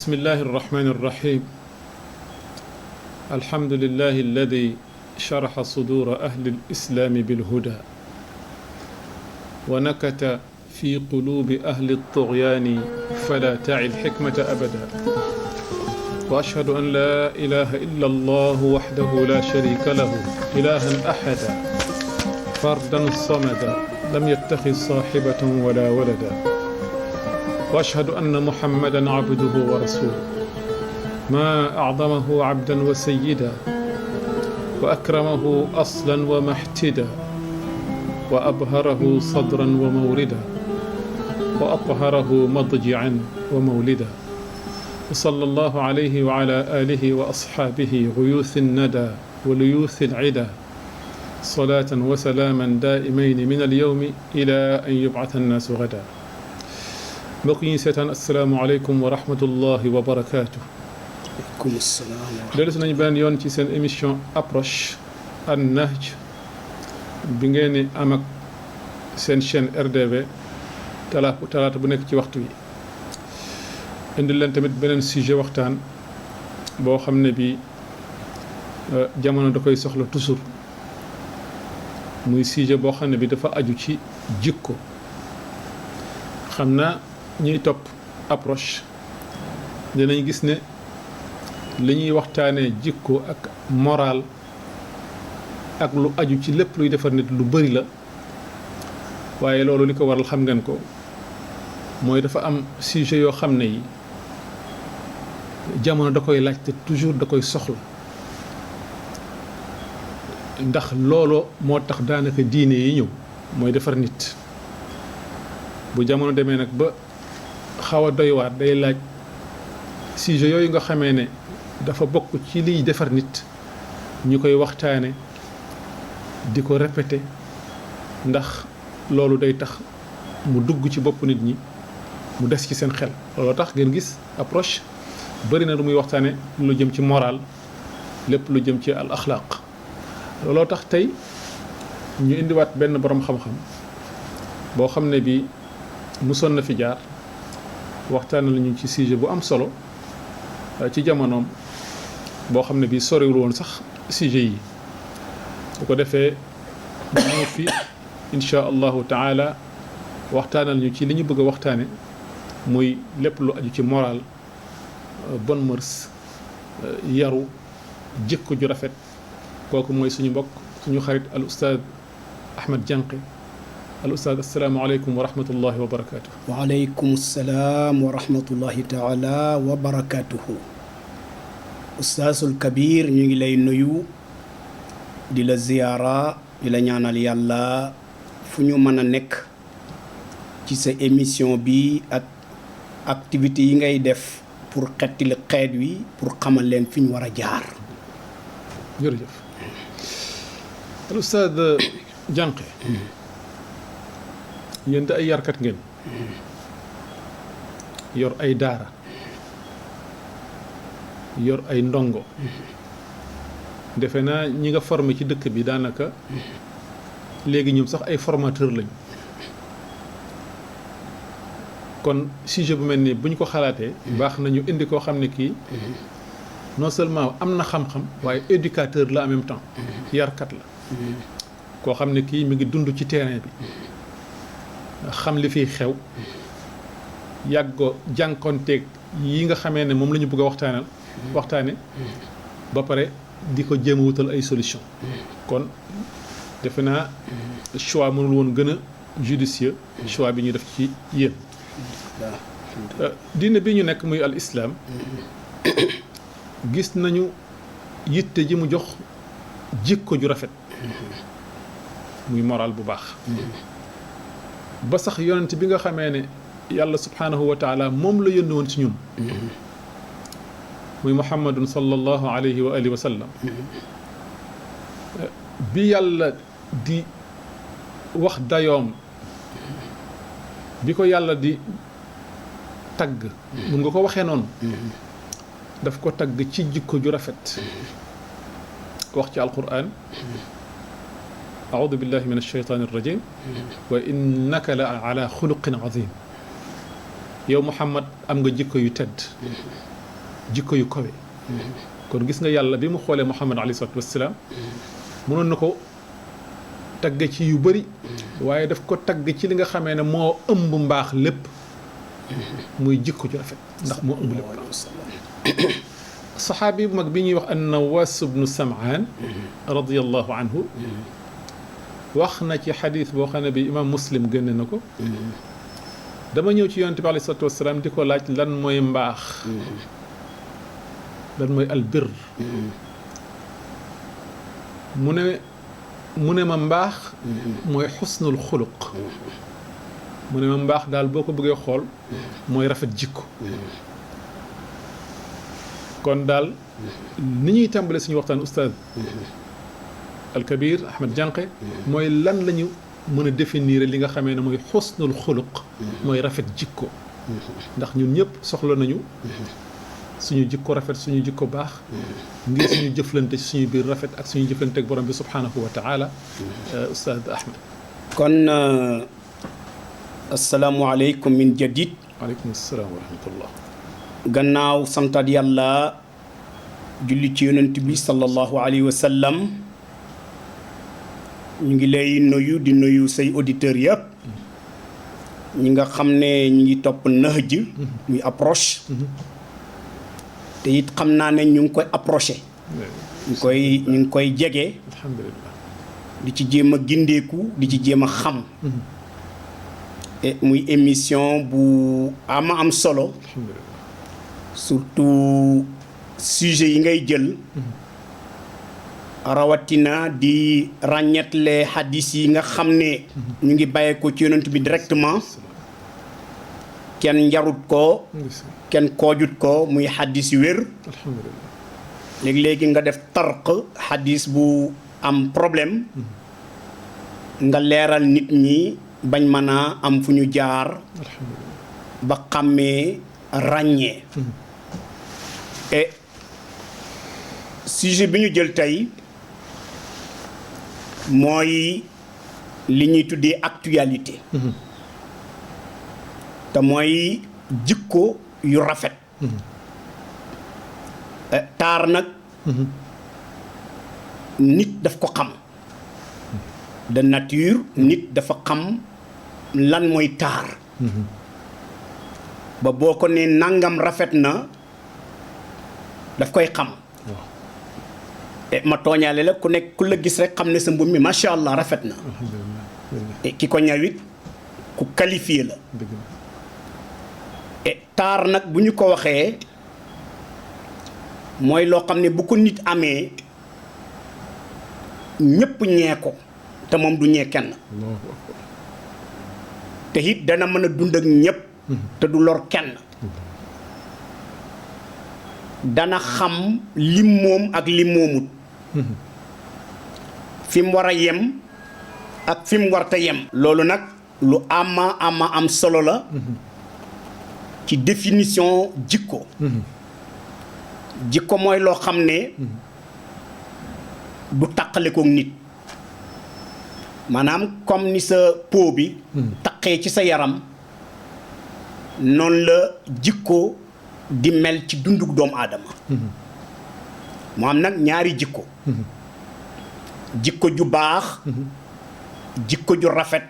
بسم الله الرحمن الرحيم. الحمد لله الذي شرح صدور أهل الإسلام بالهدى ونكت في قلوب أهل الطغيان فلا تعي الحكمة أبدا. وأشهد أن لا إله إلا الله وحده لا شريك له إلها أحدا فردا صمدا لم يتخذ صاحبة ولا ولدا. وأشهد أن محمدا عبده ورسوله ما أعظمه عبدا وسيدا وأكرمه أصلا ومحتدا وأبهره صدرا وموردا وأطهره مضجعا ومولدا. وصلى الله عليه وعلى آله وأصحابه غيوث الندى وليوث العدا صلاة وسلاما دائمين من اليوم إلى أن يبعث الناس غدا. mbokk yi seetaan asalaamaaleykum wa rahmatullahi wa barakaatu. waaleykum salaam. dellu si nañu beneen yoon ci seen émission approche an nahj bi ngeen di am ak seen chaîne RDV talaata bu nekk ci waxtu wi. indi leen tamit beneen sujet waxtaan boo xam ne bi jamono da koy soxla toujours muy sujet boo xam ne bi dafa aju ci jikko. xam naa ñuy topp approche dinañ gis ne li ñuy waxtaanee jikko ak moral ak lu aju ci lépp luy defar nit lu bari la, waaye loolu li ko waral xam ngeen ko mooy dafa am sujet yoo xam ne yi jamono da koy laaj te toujours da koy soxla, ndax loolu moo tax daanaka diine yi ñëw mooy defar nit. bu jamono demee nag ba xaw a doy waar day laaj sujet yooyu nga xamee ne dafa bokk ci liy defar nit ñu koy waxtaane di ko répété, ndax loolu day tax mu dugg ci bopp nit ñi mu des ci seen xel. looloo tax ngeen gis approche bari na lu muy waxtaane lu jëm ci moral, lépp lu jëm ci al axlaaq. looloo tax tey ñu indiwaat benn boroom xam-xam boo xam ne bi musoon na fi jaar waxtaan lañu ci sujet bu am solo ci jamonoom boo xam ne bii soriwul woon sax sujet yi. bu ko defee ñëw fi insha allahu taala waxtaanal ñu ci li ñu bëgg a waxtaane muy lépp lu aju ci moral, bonne mœurs, yaru, jikko ju rafet. kooku mooy suñu mbokk suñu xarit al ustaad Ahmed Diankhe. al ustaad asalaamaaleykum wa rahmatullahi wa barakaatu. waaleykum salaam wa rahmatullahi taala wa barakaatuhu. ustaasul kabir ñu ngi lay nuyu di la ziyaara di la ñaanal yàlla fu ñu mën a nekk ci sa émission bi ak activités yi ngay def pour xettali xeet wi pour xamal leen fi ñu war a jaar. jërëjëf al ustaad Diankhe. yéen de ay yarkat ngeen yor ay daara yor ay ndongo defe naa ñi nga formé ci dëkk bi daanaka léegi ñoom sax ay formateur lañu. kon sujet bu mel nii bu ñu ko xalaatee baax nañu indi koo xam ne kii non seulement am na xam-xam waaye éducateur la en même temps, yarkat la koo xam ne kii mi ngi dund ci terrain bi, xam li fiy xew, yàggo jànkonteeg yi nga xamee ne moom la ñu bëgg a waxtaane ba pare di ko jéem a wutal ay solution. kon defe naa choix mënul woon gën a judicieux choix bi ñu def ci yéen. diine bi ñu nekk muy al islam gis nañu yitte ji mu jox jikko ju rafet muy moral bu baax. ba sax yonent bi nga xamee ne yàlla subhaanahu wa taala moom la yónni woon ci ñun muy muhammadun sallallahu alayhi wa alihi wa sallam, bi yàlla di wax dayoom, bi ko yàlla di tagg, mun nga ko waxee noonu, daf ko tagg ci jikko ju rafet. wax ci alquran أعوذ بالله من الشيطان الرجيم وإنك لعلى خلق عظيم. yow Muhammad am nga jikko yu tedd jikko yu kawe kon gis nga yàlla bi mu xoolee Muhammad alayhi salaatu wassalaam mënoon na ko tagg ci yu bëri waaye daf ko tagg ci li nga xamee ne moo ëmb mbaax lépp muy jikko ju rafet ndax moo ëmb lépp saxaabi bu mag bi ñuy wax an-Nawaas ibnu Sam'aan radiyallahu anhu wax na ci xadis boo xam ne bi imaam Muslim génne na ko dama ñëw ci yonent bi alayhi salaatu wassalaam di ko laaj lan mooy mbaax lan mooy albir mu ne ma mbaax mooy xusnul xuluq mu ne ma mbaax daal boo ko bëggee xool mooy rafet jikko kon daal ni ñuy tàmbale suñu waxtaan ustaaz alkabir Ahmed Diankhe mooy lan la ñu mën a définir li nga xamee ne mooy xusnul xuluq mooy rafet jikko ndax ñun ñëpp soxla nañu suñu jikko rafet suñu jikko baax ngir suñu jëflante ci suñu biir rafet ak suñu jëflante ak borom bi subhanahu wa taala ustaaz Ahmed kon asalaamualeykum min jadid waaleykum salaam wa rahmatullah gannaaw santaat yàlla julli ci yonent bi sallallahu alayhi wa sallam ñu ngi lay nuyu di nuyu say auditeurs yëpp ñi nga xam ne ñu ngi topp Nahj muy approche te it xam naa ne ñu ngi koy approché ñu ngi koy jege alhamdulillah di ci jéem a gindeeku di ci jéem a xam muy émission bu am solo alhamdulillah surtout sujet yi ngay jël rawatina di ràññetle hadis yi nga xam ne ñu ngi bàyyeekoo ci yonent bi directement kenn njarut ko kenn koojut ko muy hadis yu wér alhamdulillah léegi-léegi nga def tarq hadis bu am problème nga leeral nit ñi bañ mën a am fu ñu jaar alhamdulillah ba xàmmee ràññee et sujet bi ñu jël tey mooy li ñuy tuddee actualité te mooy jikko yu rafet taar nag nit daf ko xam de nature nit dafa xam lan mooy taar ba boo ko ne nangam rafet na daf koy xam ma tooñaale la ku nekk ku la gis rek xam ne sa mbubb mi macha allah rafet na ki ko ñawit ku qualifié la taar nag bu ñu ko waxee mooy loo xam ne bu ko nit amee ñépp ñee ko te moom du ñee kenn te it dana mën a dund ak ñépp te du lor kenn dana xam lim moom ak lim moomut fi mu war a yem ak fi mu warta yem loolu nag lu am solo la ci définition jikko jikko mooy loo xam ne du taqale ko nit maanaam comme ni sa peau bi taqee ci sa yaram noonu la jikko di mel ci dunduk doomu aadama mu am nag ñaari jikko jikko ju baax jikko ju rafet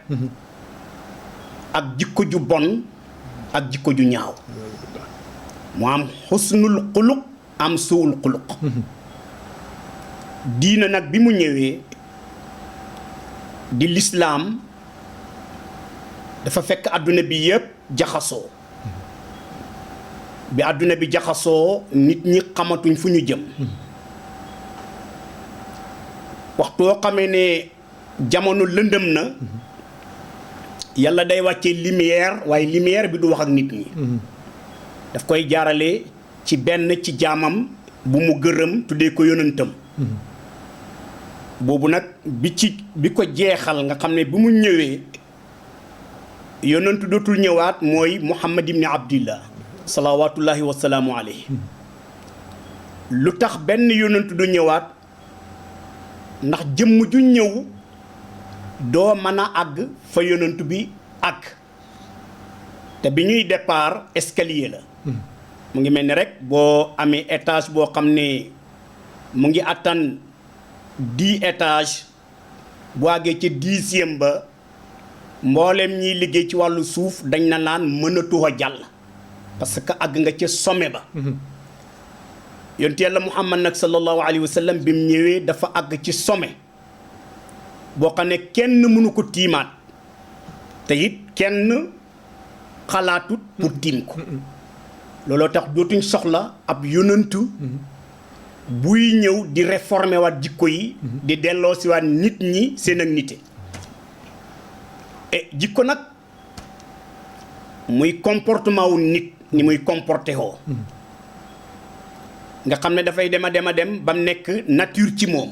ak jikko ju bon ak jikko ju ñaaw mu am xusnul xuluq am suul xuluq diina nag bi mu ñëwee di lislaam dafa fekk àdduna bi yépp jaxasoo bi àdduna bi jaxasoo nit ñi xamatuñ fu ñu jëm waxtu woo xamee ne jamono lëndëm na yàlla day wàccee lumière waaye lumière bi du wax ak nit ñi daf koy jaarale ci benn ci jaamam bu mu gërëm tuddee ko yonentam boobu nag bi ko jeexal nga xam ne bi mu ñëwee yonentu dootul ñëwaat mooy Muhammad ibni Abdillah salawaatullahi wasalaamu alayhi lu tax benn yonentu du ñëwaat ndax jëmm ju ñëw doo mën a àgg fa yonentu bi àgg te bi ñuy départ escalier la mu ngi mel ni rek boo amee étage boo xam ne mu ngi attan 10 étages bu àggee ci 10e ba mboolem ñiy liggéey ci wàllu suuf dañ na naan mënatu a jàll parce que àgg nga ca sommet ba. yonent yàlla Muhammad nag sallallahu alayhi wa sallam bi mu ñëwee dafa àgg ci sommet boo xam ne kenn mënu ko tiimaat te it kenn xalaatut pour tiim ko. looloo tax dootuñ soxla ab yonantu buy ñëw di réformer waat jikko yi di delloo si waat nit ñi seen ak nite et jikko nag muy comportement wu nit ni muy comporté woo nga xam ne dafay dem a dem ba mu nekk nature ci moom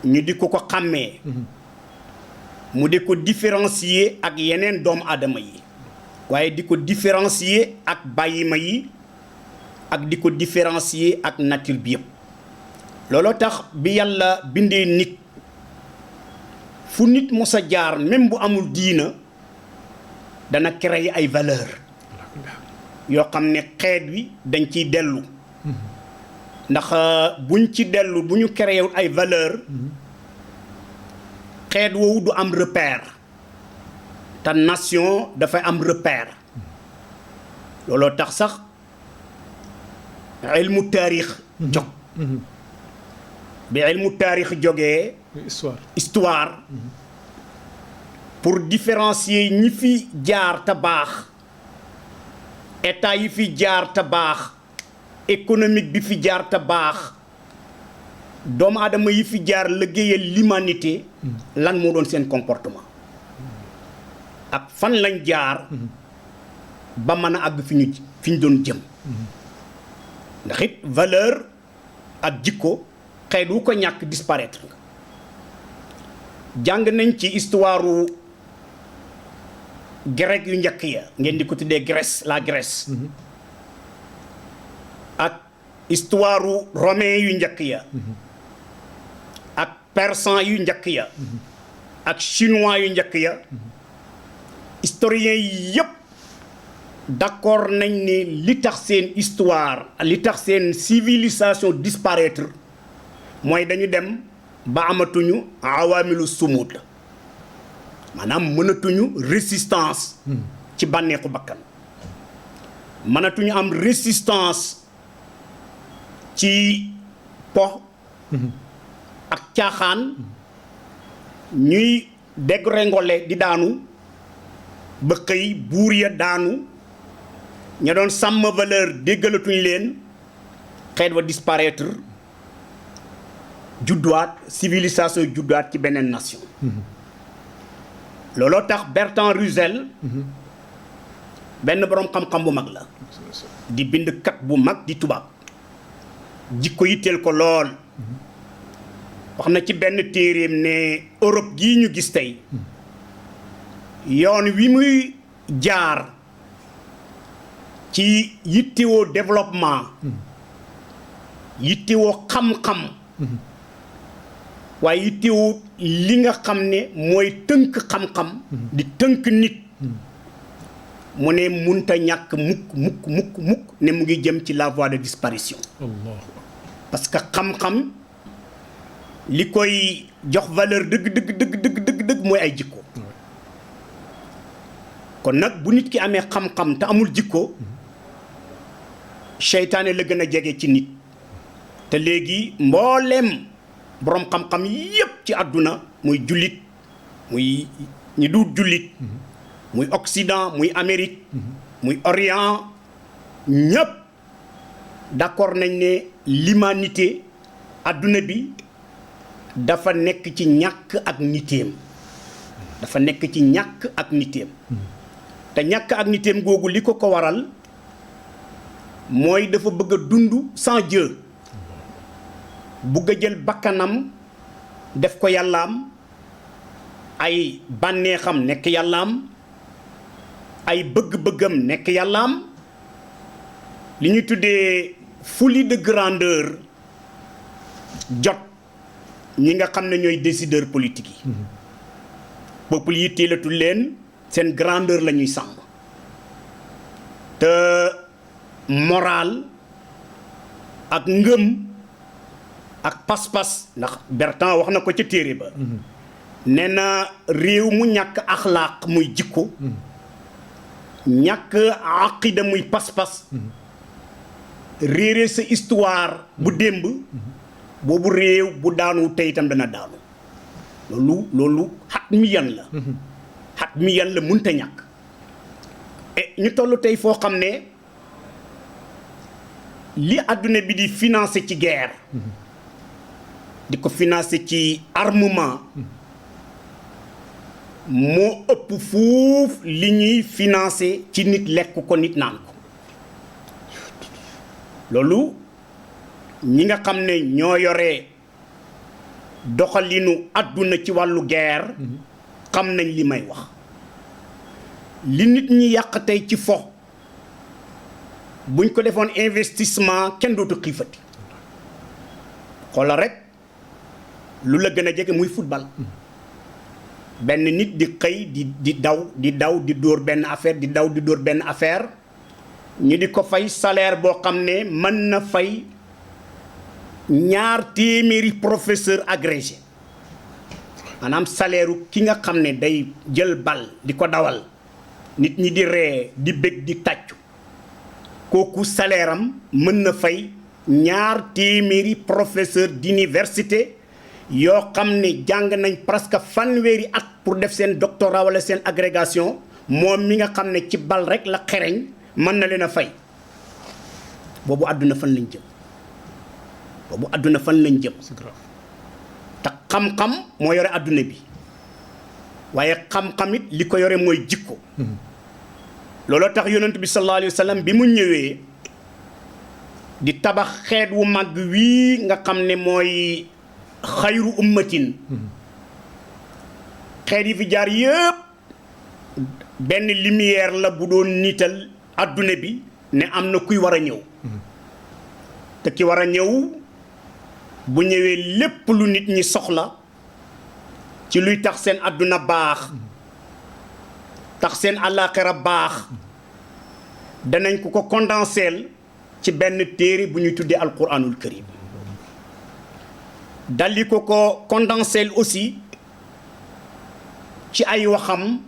ñu di ko xàmmee mu di ko différencier ak yeneen doomu aadama yi waaye di ko différencier ak bàyyima yi ak di ko différencier ak nature bi yëpp looloo tax bi yàlla bindee nit fu nit mos a jaar même bu amul diina dana créer ay valeur yoo xam ne xeet wi dañ ciy dellu ndax buñ ci dellu bu ñu créer ay valeur xeet woowu du am repère te nation dafay am repère looloo tax sax ilmu taarix jóg bi ilmu taarix jógee histoire pour différencier ñi fi jaar te baax état yi fi jaar te baax économique bi fi jaar te baax doomu aadama yi fi jaar liggéeyal l'humanité lan moo doon seen comportement ak fan lañ jaar ba mën a àgg fi ñu doon jëm ndax it valeur ak jikko xeet wu ko ñàkk disparaître nga jàng nañ ci histoire grec yu njëkk ya ngeen di ko tuddee Grèce la Grèce ak histoire romain yu njëkk ya ak persan yu njëkk ya ak chinois yu njëkk ya historiens yi yépp d'accord nañ ne li tax seen histoire li tax seen civilisation disparaître mooy dañu dem ba amatuñu awaamilu sumud la maanaam mënatuñu résistance ci bànneexu bakkan mënatuñu am résistance ci po ak caaxaan ñuy dégringolé di daanu ba xëy buur ya daanu ña doon sàmm valeur déggalatuñ leen xeet wa disparaître judduwaat civilisation judduwaat ci beneen nation looloo tax Bertrand Russell benn boroom xam-xam bu mag la di bindkat bu mag di tubaab jikko yitteel ko lool wax na ci benn téeréem ne Europe gii ñu gis tey yoon wi muy jaar ci yittewoo développement yittewoo xam-xam waaye yittewoo li nga xam ne mooy tënk xam-xam di tënk nit mu ne munta ñàkk mukk ne mu ngi jëm ci la voie de disparition parce que xam-xam li koy jox valeur dëgg mooy ay jikko kon nag bu nit ki amee xam-xam te amul jikko seytaane la gën a jege ci nit te léegi mbooleem boroom xam-xam yépp ci àdduna muy jullit muy ñi duut jullit muy Occident muy Amérique muy Orient ñépp d'accord nañ ne l'humanité àdduna bi dafa nekk ci ñàkk ak niteem dafa nekk ci ñàkk ak niteem te ñàkk ak niteem googu li ko waral mooy dafa bëgg a dund sans Dieu bëgg a jël bakkanam def ko yàllaam ay bànneexam nekk yàllaam ay bëgg-bëggam nekk yàllaam li ñu tuddee folie de grandeur jot ñi nga xam ne ñooy décideurs politiques yi peuple yi téelatul leen seen grandeur la ñuy sàmm te moral ak ngëm ak pas-pas ndax Bertrand wax na ko ca téere ba nee na réew mu ñàkk axlaaq muy jikko ñàkk aqida muy pas-pas réere sa histoire bu démb boobu réew bu daanu tey itam dana daanu loolu xat mi yan la munta ñàkk ñu toll tey foo xam ne li àdduna bi di financer ci guerre di ko financer ci armement moo ëpp fuuf li ñuy financer ci nit lekk ko nit naan ko loolu ñi nga xam ne ñoo yore doxalinu àdduna ci wàllu guerre xam nañ li may wax li nit ñi yàq tey ci fo buñ ko defoon investissement kenn dootu xiifati xoolal rek lu la gën a jege muy football benn nit di xëy di daw di dóor benn affaire di daw di dóor benn affaire ñu di ko fay salaire boo xam ne mën na fay 200 professeur agrégé maanaam salaire ki nga xam ne day jël bal di ko dawal nit ñi di ree di bég di tàccu kooku salaire am mën na fay 200 professeur d'université yoo xam ne jàng nañ presque fanweeri at pour def seen doctorat wala seen agrégation moom mi nga xam ne ci bal rek la xereñ mën na leen a fay boobu àdduna fan lañ jëm te xam-xam moo yore àdduna bi waaye xam-xam it li ko yore mooy jikko looloo tax yonent bi sallallahu alayhi wa sallam bi mu ñëwee di tabax xeet wu màgg wii nga xam ne mooy xayru ummatin xeet yi fi jaar yëpp benn lumière la bu doon niital adduna bi ne am na kuy war a ñëw te ki war a ñëw bu ñëwee lépp lu nit ñi soxla ci luy tax seen adduna baax tax seen àllaaxira baax danañ ko condenseel ci benn téere bu ñuy tuddee alquranul karim daldi ko condenseel aussi ci ay waxam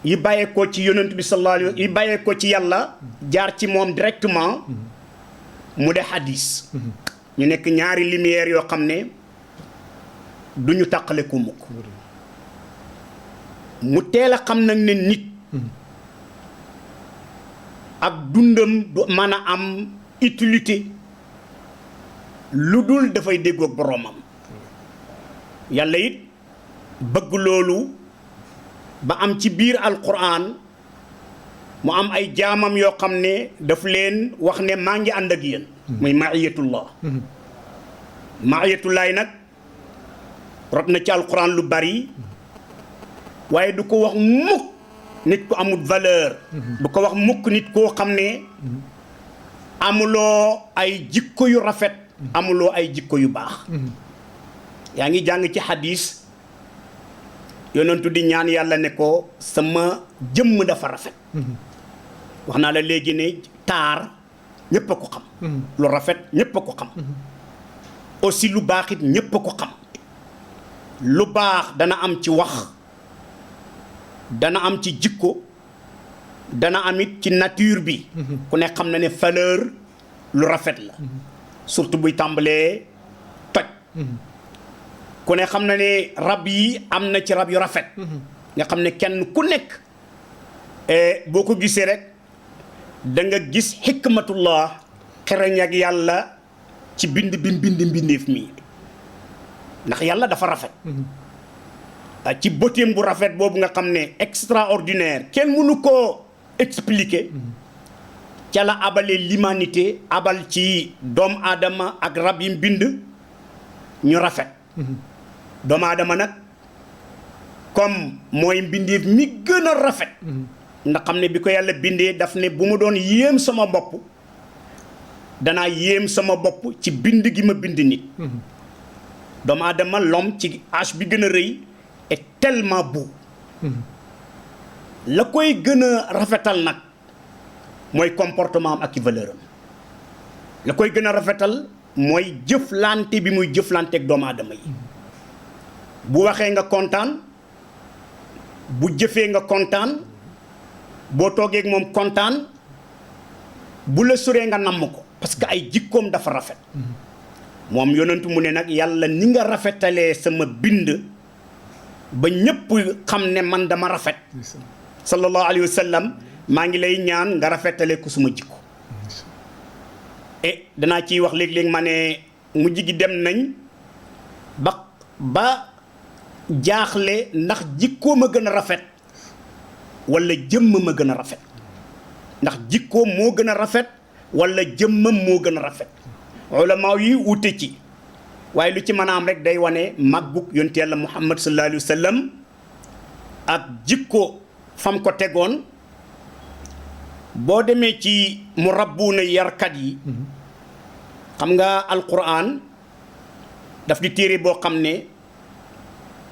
yi bàyyeekoo ci yonent bi sallallahu alayhi yi bàyyeekoo ci yàlla jaar ci moom directement mu de hadis ñu nekk ñaari lumière yoo xam ne du ñu tàqale ko mukk mu teel a xam nag ne nit ak dundam du mën a am utilité lu dul dafay déggoog boroomam yàlla it bëgg loolu ba am ci biir alquran mu am ay jaamam yoo xam ne daf leen wax ne maa ngi ànd ak yéen muy maiyatullah maiyatullaay nag rot na ci alquran lu bari waaye du ko wax mukk nit ku amul valeur du ko wax mukk nit koo xam ne amuloo ay jikko yu rafet amuloo ay jikko yu baax yaa ngi jàng ci hadis yonentu di ñaan yàlla ne ko sama jëmm dafa rafet wax naa la léegi ne taar ñépp a ko xam lu rafet ñépp a ko xam aussi lu baax it ñépp a ko xam lu baax dana am ci wax dana am ci jikko dana am it ci nature bi ku ne xam na ne valeur lu rafet la surtout buy tàmbalee toj ku ne xam na ne rab yi am na ci rab yu rafet nga xam ne kenn ku nekk boo ko gisee rek da nga gis xikmatullah xereñ ak yàlla ci bind bi mbindeef mi ndax yàlla dafa rafet ci bëteem bu rafet boobu nga xam ne extraordinaire kenn mënu koo expliquer ca la abale l'humanité abal ci doomu aadama ak rab yi mbind ñu rafet doomu aadama nag comme mooy mbindeef mi gën a rafet ndax xam ne bi ko yàlla bindee daf ne bu ma doon yéem sama bopp danaa yéem sama bopp ci bind gi ma bind nit doomu aadama l'homme ci âge bi gën a rëy est tellement beau la koy gën a rafetal nag mooy comportement am ak i valeur am la koy gën a rafetal mooy jëflante bi muy jëflante ak doomu aadama yi bu waxee nga kontaan bu jëfee nga kontaan boo toogee ak moom kontaan bu la soree nga namm ko parce que ay jikkoom dafa rafet moom yonentu mu ne nag yàlla ni nga rafetalee sama bind ba ñépp xam ne man dama rafet sallallahu alayhi wa sallam maa ngi lay ñaan nga rafetalee ko suma jikko et danaa ciy wax léeg-léeg ma ne mujj gi dem nañ ba jaaxle ndax jikkoo ma gën a rafet wala jëmm ma gën a rafet ndax jikkoo moo gën a rafet wala jëmmam moo gën a rafet ulama yi wute ci waaye lu ci mën a am rek day wane màggug yonent yàlla muhammad sallallahu alayhi wa sallam ak jikko fam ko tegoon boo demee ci mu rabbuuna yarkat yi xam nga alquran daf di téere boo xam ne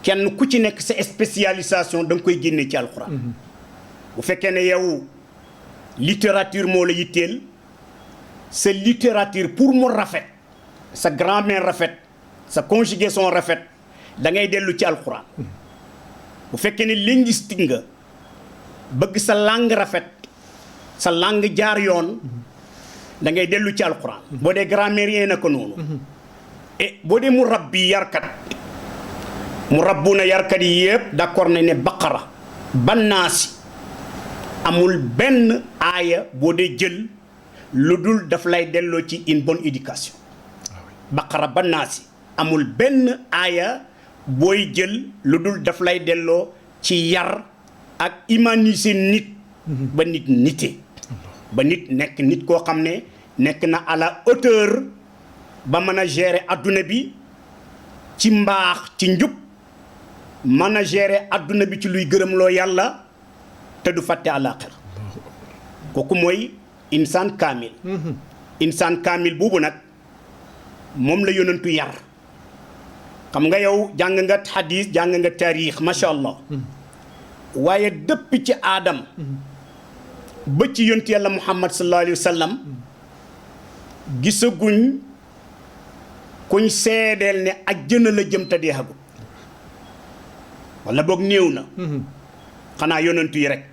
kenn ku ci nekk sa spécialisation da nga koy génne ci alquran bu fekkee ne yow littérature moo la yitteel sa littérature pour mu rafet sa grammaire rafet sa conjugaison rafet da ngay dellu ci alquran bu fekkee ne linguistique nga bëgg sa langue rafet sa langue jaar yoon da ngay dellu ci alquran boo dee grammairien na ko noonu et boo dee mu rabbi yarkat mu rabbuna yarkat yi yëpp d'accord nañ ne baqara bannaasi amul benn aaya boo dee jël lu dul daf lay delloo ci une bonne éducation baqara bannaasi amul benn aaya booy jël lu dul daf lay delloo ci yar ak humaniser nit ba nit nite ba nit nekk nit koo xam ne nekk na à la hauteur ba mën a gérer adduna bi ci mbaax ci njub mën a gérer adduna bi ci luy gërëmloo yàlla te du fàtte àllaaxira kooku mooy insaan kaamil insaan kaamil boobu nag moom la yonentu yar xam nga yow jàng nga xadis jàng nga taarix macha allah waaye dëpp ci aadam ba ci yonent yàlla muhammad sallallahu alayhi wa sallam gisaguñ kuñ seedeel ne ajjana la jëm te deexagut wala boog néew na xanaa yonentu yi rek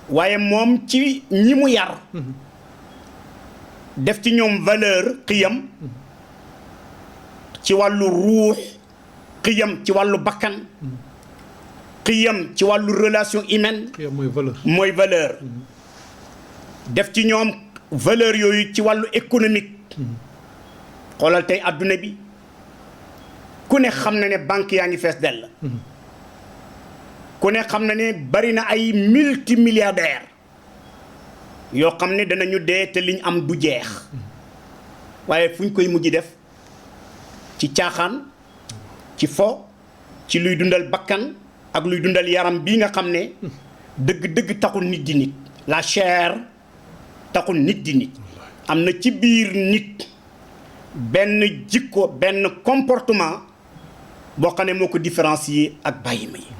waaye moom ci ñi mu yar def ci ñoom valeur xiyam ci wàllu ruux xiyam ci wàllu bakkan xiyam ci wàllu relation humaine mooy valeur def ci ñoom valeur yooyu ci wàllu économique xoolal tey adduna bi ku ne xam na ne banque yaa ngi fees dell ku ne xam na ne bari na ay multimilliardaires yoo xam ne danañu dee te liñ am du jeex waaye fu ñu koy mujj def ci caaxaan ci fo ci luy dundal bakkan ak luy dundal yaram bii nga xam ne dëgg-dëgg taxul nit di nit la chair taxul nit di nit am na ci biir nit benn jikko benn comportement boo xam ne moo ko différencier ak bàyyi ma yi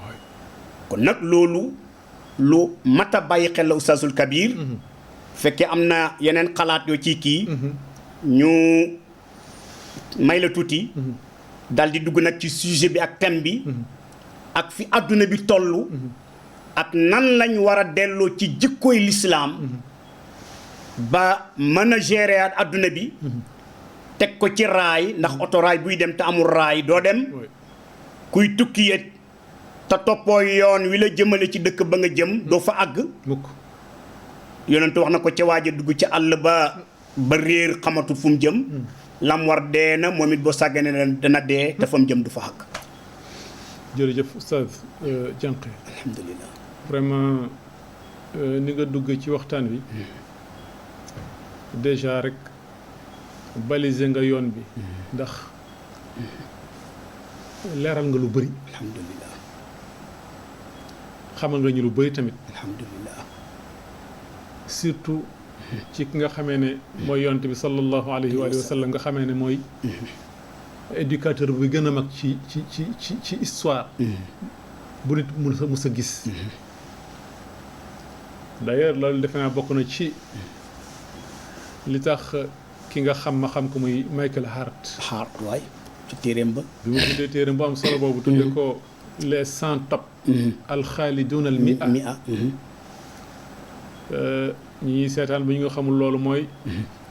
kon nag loolu lu mat a bàyyi xel la Oustazul Kabir fekkee am na yeneen xalaat yoo ci kii ñu may la tuuti dal di dugg nag ci sujet bi ak thème bi ak fi adduna bi toll ak nan lañ war a delloo ci jikkooy lislaam ba mën a gérer at adduna bi teg ko ci raay ndax otoraay buy dem te amul raay doo dem kuy tukki it te toppoo yoon wi la jëmale ci dëkk ba nga jëm doo fa àgg mukk yonentu wax na ko ca waaja dugg ci àll ba réer xamatul fu mu jëm lam war dee na moom it boo sàggane dana dee te fa mu jëm du fa àgg jërëjëf Oustaz Diankhe alhamdulilah vraiment ni nga dugg ci waxtaan wi déjà rek baliser nga yoon bi ndax leeral nga lu bëri alhamdulilah xamal nga ñu lu bëri tamit alhamdulilah surtout ci ki nga xamee ne mooy yonent bi sallallahu alayhi wa sallam nga xamee ne mooy éducateur bi gën a mag ci histoire bu nit mu sa gis d'ailleurs loolu defe naa bokk na ci li tax ki nga xam ma xam ko muy Michael Hart waay ci téeréem ba bi mu bindee téeréem bu am solo boobu tudde ko les 100 top alxaaliduuna al mia ñi seetaan bu ñu nga xamul loolu mooy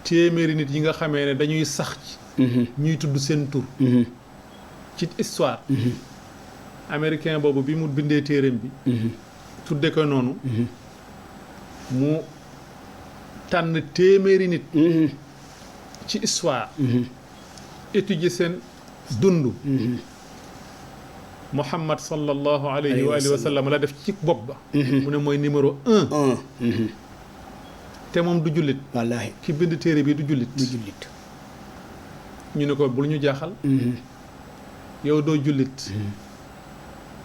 téeméeri nit yi nga xamee ne dañuy sax ci ñuy tudd seen tur ci histoire américain boobu bi mu bindee téeréem bi tudde ko noonu mu tànn téeméeri nit ci histoire étudier seen dund Muhammad sallallahu alayhi wa alihi wa sallam la def ci bopp ba mu ne mooy numéro 1 te moom du jullit wallaahi ki bind téere bi du jullit ñu ne ko bul ñu jaaxal yow doo jullit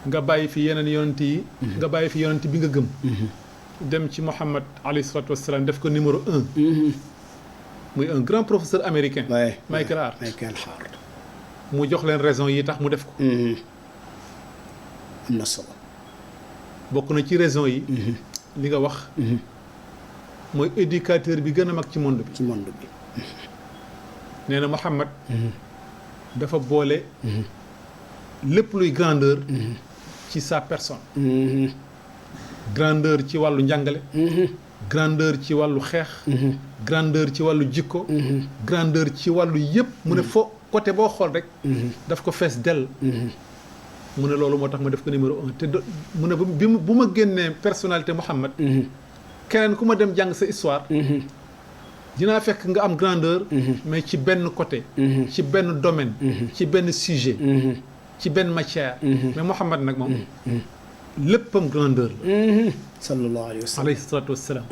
nga bàyyi fi yeneen yonent yi nga bàyyi fi yonent bi nga gëm dem ci Muhammad alayhi salatu wassalam def ko numéro 1 muy un grand professeur américain Michael Hart mu jox leen raison yi tax mu def ko am na solo bokk na ci raison yi li nga wax mooy éducateur bi gën a mag ci monde bi nee na Muhammad dafa boole lépp luy grandeur ci sa personne grandeur ci wàllu njàngale grandeur ci wàllu xeex grandeur ci wàllu jikko grandeur ci wàllu yëpp mu ne fo côté boo xool rek daf ko fees dell mu ne loolu moo tax ma def ko numéro 1 te mu ne bu ma génnee personnalité Muhammad keneen ku ma dem jàng sa histoire dinaa fekk nga am grandeur mais ci benn côté ci benn domaine ci benn sujet ci benn matière mais Muhammad nag moom léppam grandeur la sallallahu alayhi wa sallam alayhi salaatu wassalaam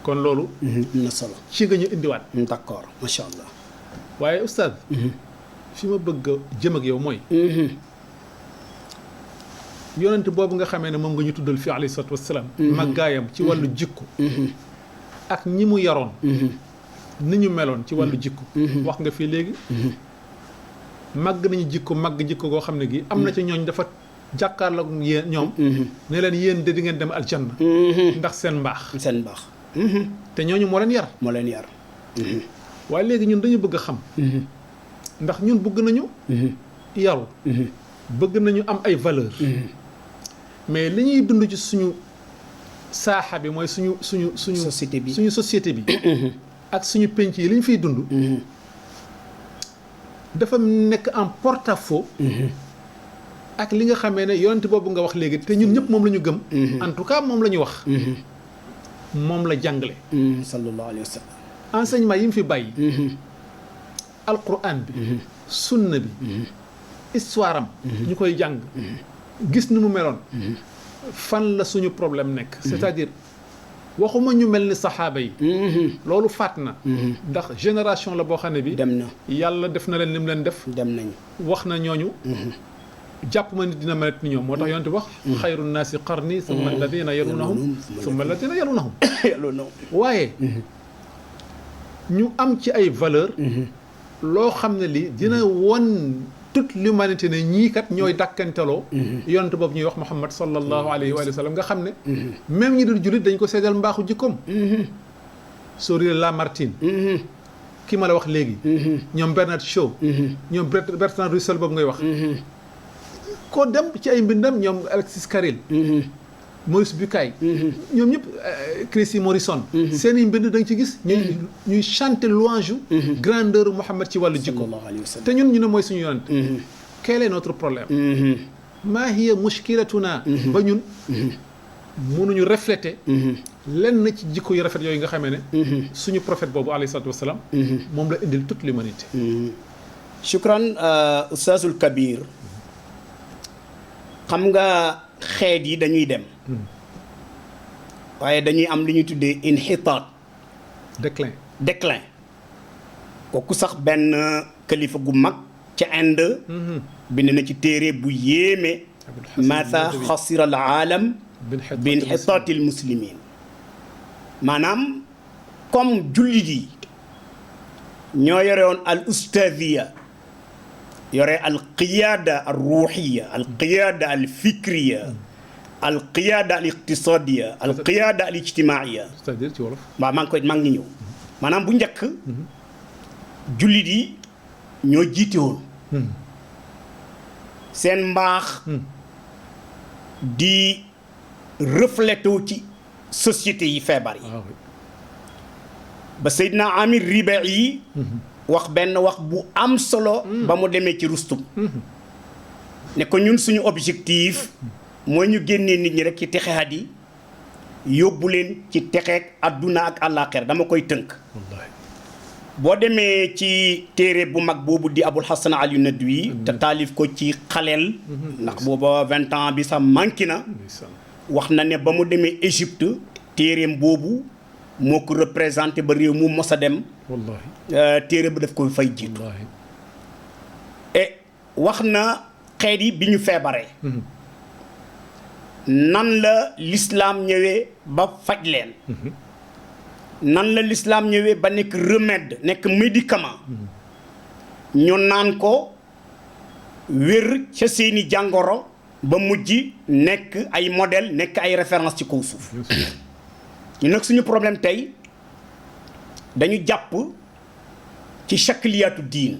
kon loolu na solo ci nga ñu indiwaat d'accord macha allah waaye oustaz fi ma bëgg a jëm ak yow mooy yonent boobu nga xamee ne moom nga ñu tuddal fii alayhi salaatu wassalaam màggaayam ci wàllu jikko ak ñi mu yaroon ni ñu meloon ci wàllu jikko wax nga fii léegi màgg nañu jikko màgg jikko goo xam ne gi am na ci ñooñ dafa jàkkaarloog yéen ñoom ne leen yéen de di ngeen dem aljanna ndax seen mbaax te ñooñu moo leen yar waaye léegi ñun dañu bëgg a xam ndax ñun bëgg nañu yaru bëgg nañu am ay valeur mais li ñuy dund ci suñu saaxa bi mooy suñu société bi ak suñu penc yi li ñu fiy dund dafa nekk en porte-à-faux ak li nga xamee ne yonent boobu nga wax léegi te ñun ñëpp moom la ñu gëm en tout cas moom la ñu wax moom la jàngale sallallahu alayhi wa sallam enseignement yi mu fi bàyyi alquran bi sunna bi histoire am ñu koy jàng gis ni mu meloon fan la suñu problème nekk c'est-à-dire waxuma ñu mel ni saxaaba yi loolu faat na ndax génération la boo xam ne bi dem na yàlla def na leen li mu leen def dem nañ wax na ñooñu jàpp ma nit dina melet ni ñoom moo tax yonent wax xayru naasi qarni summa alladina yalunahum summa alladina yalunahum waaye ñu am ci ay valeur loo xam ne li dina won toute l'humanité ne ñii kat ñooy dàkkanteloo yonent boobu ñuy wax Muhammad sallallahu alayhi wa sallam nga xam ne même ñi dul jullit dañ ko seedal mbaaxu jikkoom Sourire Lamartine ki ma la wax léegi ñoom Bernard Shaw ñoom Bertrand Russell boobu ngay wax koo dem ci ay mbindam ñoom Alexis Carrel Maurice Bucaille ñoom ñëpp Chrissy Morrison seen i mbind da nga ci gis ñuy chanter louange grandeur Muhammad ci wàllu jikko te ñun ñu ne mooy suñu yonent quel est notre problème maa hiya mushkilatuna ba ñun mënuñu refléter lenn ci jikko yu rafet yooyu nga xamee ne suñu prophète boobu alayhi salaatu wasalaam moom la indil toute l'humanité shukran Oustazul Kabir xam nga xeet yi dañuy dem waaye dañuy am li ñuy tuddee inxitaat déclin kooku sax benn kilifa gu mag ca Inde bind na ci téere bu yéeme mata xasira al aalam bi inxitaati al muslimin maanaam comme jullit yi ñoo yore woon al ustaadiya yore al qiyaada al ruuxiya al qiyaada al fikriya al qiyaada al iqtisadiya al qiyaada al ijtimaiya. c'est-à-dire ci wolof. waaw maa ngi ñëw maanaam bu njëkk jullit yi ñoo jiite woon seen mbaax di reflété wu ci société yi feebar yi ba Seydina Amir Ribai yi wax benn wax bu am solo ba mu demee ci Rustum ne ko ñun suñu objectif mooy ñu génnee nit ñi rek ci texeat yi yóbbu leen ci texeek adduna ak àllaaxira dama koy tënk boo demee ci téere bu mag boobu di Abul Hasan Ali Nadwi te taalif ko ci xaleel ndax booba 20 ans bi sax manqué na wax na ne ba mu demee Égypte téereem boobu moo ko représenté ba réew mu mos a dem téere bi daf ko fay jiitu et wax na xeet yi bi ñu feebaree nan la l'islam ñëwee ba faj leen nan la l'islam ñëwee ba nekk remède nekk médicament ñu naan ko wér ca seeni jàngoro ba mujj nekk ay modèle nekk ay référence ci kaw suuf ñu nag suñu problème tey dañu jàpp ci shakliyaatu diin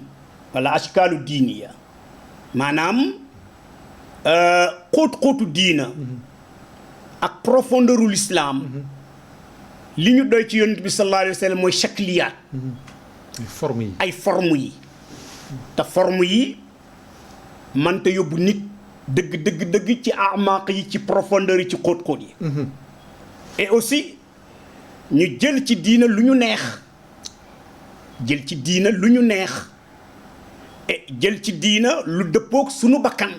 wala ashkaalu diiniya maanaam xóot-xóotu diina ak profondeur u l'islam li ñu doy ci yonent bi sallallahu alayhi wa sallam mooy shakliyaat ay forme yi te forme yi mënta yóbbu nit dëgg ci amaaq yi ci profondeur yi ci xóot-xóot yi et aussi ñu jël ci diina lu ñu neex jël ci diina lu ñu neex et jël ci diina lu dëppook sunu bakkan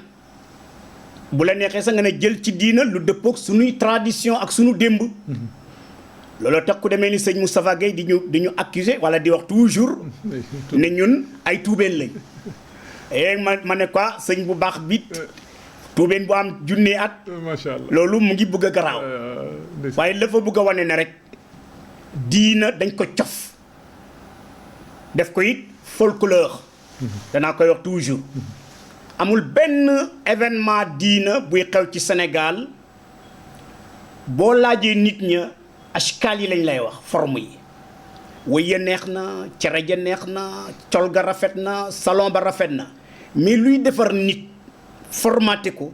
bu la neexee sax nga ne jël ci diina lu dëppook sunuy tradition ak sunu démb looloo tax ku demee ni sëñ Moustapha Gueye di ñu accuser wala di wax toujours ne ñun ay tuubeen lañ et ma ne quoi sëñ bu baax bi tuubeen bu am junne at macha allah loolu mu ngi bëgg a garaaw waaye la fa bëgg a wane ne rek diina dañ ko cof def ko it folklore danaa koy wax toujours amul benn événement diina buy xew ci Sénégal boo laajee nit ña ashkaal yi lañ lay wax forme yi wëy ya neex na cere ja neex na col ga rafet na salon ba rafet na mais luy defar nit formaté ko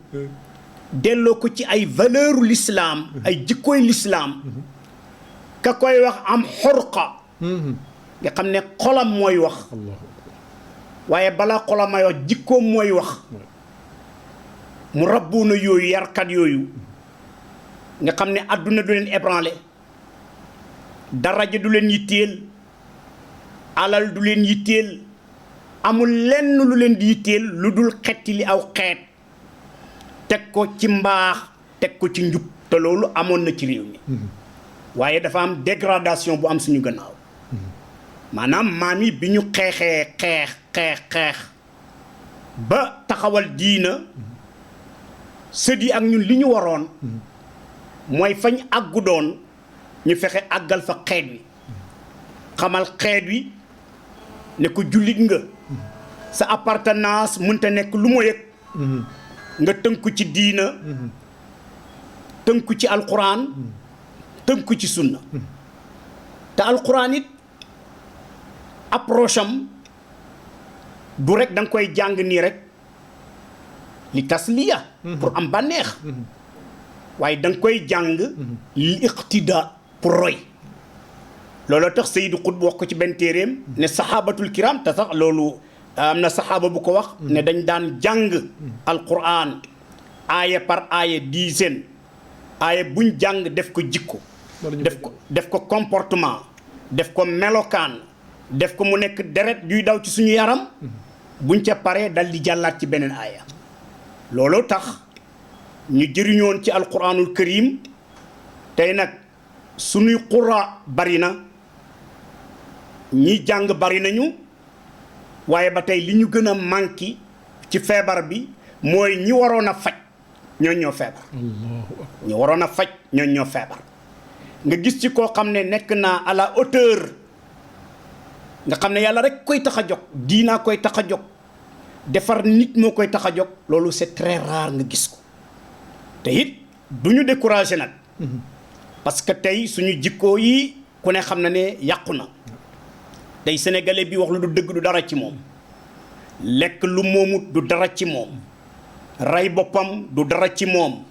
delloo ko ci ay valeur l'islam ay jikkooy l'islam ka koy wax am xorqa nga xam ne xolam mooy wax waaye balaa xolam may wax jikkoom mooy wax mu rabbuuna yooyu yarkat yooyu nga xam ne àdduna du leen ébranlé daraja du leen yitteel alal du leen yitteel amul lenn lu leen di yitteel lu dul xetti li aw xeet teg ko ci mbaax teg ko ci njub te loolu amoon na ci réew mi waaye dafa am dégradation bu am suñu gannaaw maanaam maam yi bi ñu xeexee xeex ba taxawal diina sët yi ak ñun li ñu waroon mooy fañ àggu doon ñu fexe àggal fa xeet wi xamal xeet wi ne ko jullit nga sa appartenance mënta nekk lu ma yëg nga tënku ci diina tënku ci alquran tënku ci sunna te alquran it approche am du rek da nga koy jàng nii rek li tasliya pour am bànneex waaye da nga koy jàng li iqtida pour roy looloo tax Sayyidu Qutb wax ko ci benn téeréem ne saxaabatul kiram te sax loolu am na saxaaba bu ko wax ne dañ daan jàng alquran aaya par aaya dizaine aaya buñ jàng def ko jikko def ko comportement def ko melokaan def ko mu nekk deret yuy daw ci suñu yaram buñ ca paree dal di jàllaat ci beneen aaya looloo tax ñu jëriñoon ci alquranul karim tey nag suñuy qura bari na ñi jàng bari nañu waaye ba tey li ñu gën a manqué ci feebar bi mooy ñi waroon a faj ñooñ ñoo feebar ñi waroon a faj ñooñ ñoo feebar nga gis ci koo xam ne nekk naa à la hauteur nga xam ne yàlla rek koy tax a jóg diinaa koy tax a jóg defar nit moo koy tax a jóg loolu c'est très rare nga gis ko te it du ñu découragé nag parce que tey suñu jikkoo yi ku ne xam na ne yàqu na tey sénégalais bi wax lu du dëgg du dara ci moom lekk lu moomut du dara ci moom rey boppam du dara ci moom